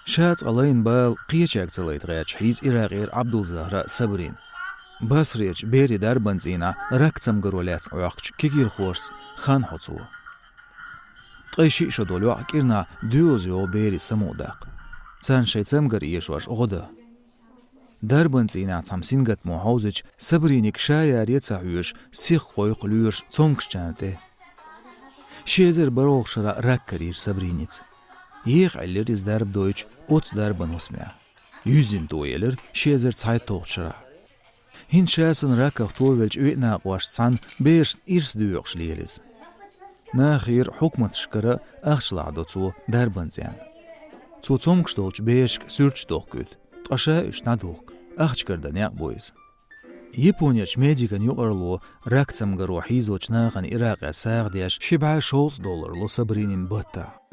شات علين بال قيچك زليت غاچ حيز إراغير عبد الزهراء صبرين باسريج بيري دار بنزينا راكتم غرولات عقش كيكير خورس خان حصو قيشي شدولو عكيرنا دوزيو بيري سموداق سان شيتم غر يشواش غدا دار بنزينا تامسين غت موحوزج صبرينيك شايار يتسعيوش سيخ خوي قلوش تونكش جانته شيزر بروغ شرا راكرير صبرينيت يخ علر از درب دويتش اوتس دربن اسمع يوزين دويلر شيزر تسايت توغشرا هين شاسن راكغ تويلج وينا قواش سان بيش إرس دويوغش ليلز ناخير حكمة شكرا أخشلا عدوتسو دربن زيان تو تونكش دوغش بيشك سورش دوغ كود تقشا إش نادوغ أخشكر دانياق بويز يابونياش ميديكان يقرلو راكتم غرو حيزوش ناغن إراق ساغ دياش $7 لو صبرينين بطا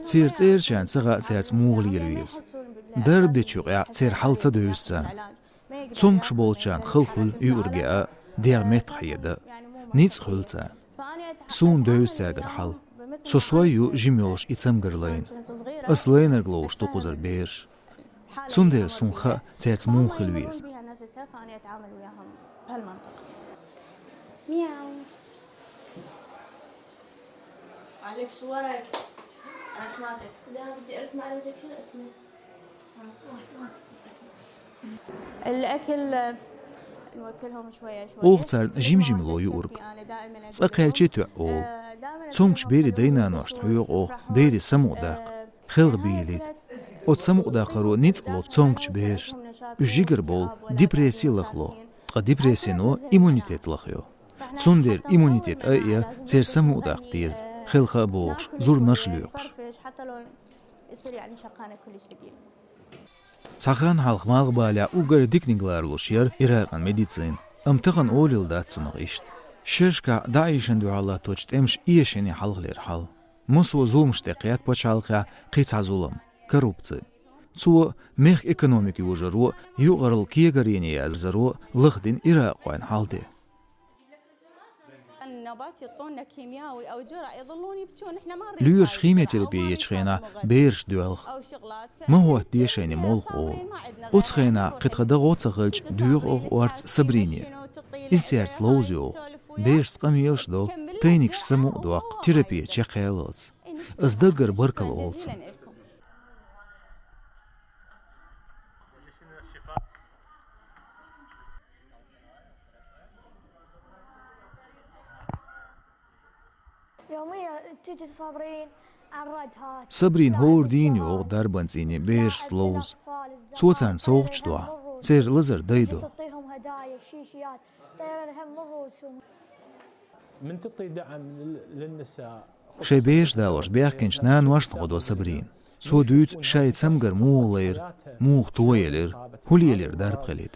تير تير شان سغا تيرت موغلي لويز درب دي تشوغيا تير حالتا دويستان تونكش بولشان خلخل يورجيا دير ميت خيدا نيتس خلتا سون دويستاغر حال سوسويو جيميولش إتسمغرلين أصلين رغلوش توقوزر بيرش سون دير سون خا تيرت موغل لويز مياو عليك صورك أنا سمعتك لا بدي أسمع بدك شنو اسمه الأكل نوكلهم شوية أوغتار جيم لو يورغ تسأقيل تؤو تونكش بيري دينا نوشت حيوغو بيري سمو داق خلغ بيليت أوت سمو داقرو نيتقلو تونكش بيرش جيجر بول ديبريسي لخلو تقا ديبريسي نو إيمونيتيت لخيو تسوندير إيمونيتيت أيا تير سمو داق ديل خلخا بوغش زور نشليوغش حتى لو يصير يعني شقانة كل شيء ساخان حلق مالغبالا اوغر ديكنيغلارلو شير إراغان ميديسين امتغن أوليل داتسو نغيشت شرشكا دايشن دو الله توجت امش إيشيني حلق لير حل مسو زولمش تقيات بوچالخا قيتسا زولم كروبتي سو ميخ إكونوميكي وجرو يوغرل كيغريني يازرو لغدين إراغوين حالدي النبات يعطونا كيميائي او جرع يظلون يبكون احنا ما ليش خيمة تربية يتخينا بيرش دوالخ ما هو ديشيني مولخو وتخينا قد خدغو تغلج دوغ وارتس صبريني إزيارت لوزيو بيرش قميلش دو تينيكش سمو دوق تربية تشيقيالات ازدقر بركل أولتس يوميا تيجي صابرين عالردها صبرين هور دينيو دار بنزيني بيرش سلوز توتان سوغش دوا تير لزر دايدو تعطيهم هدايا شيشيات طيران هم رؤوسهم من تعطي دعم للنساء شي بيش داوش بيحكنش نان واش نغدو صبرين سو دوت شاي تسمغر مولير موغ تويلر هوليلر دار بخليد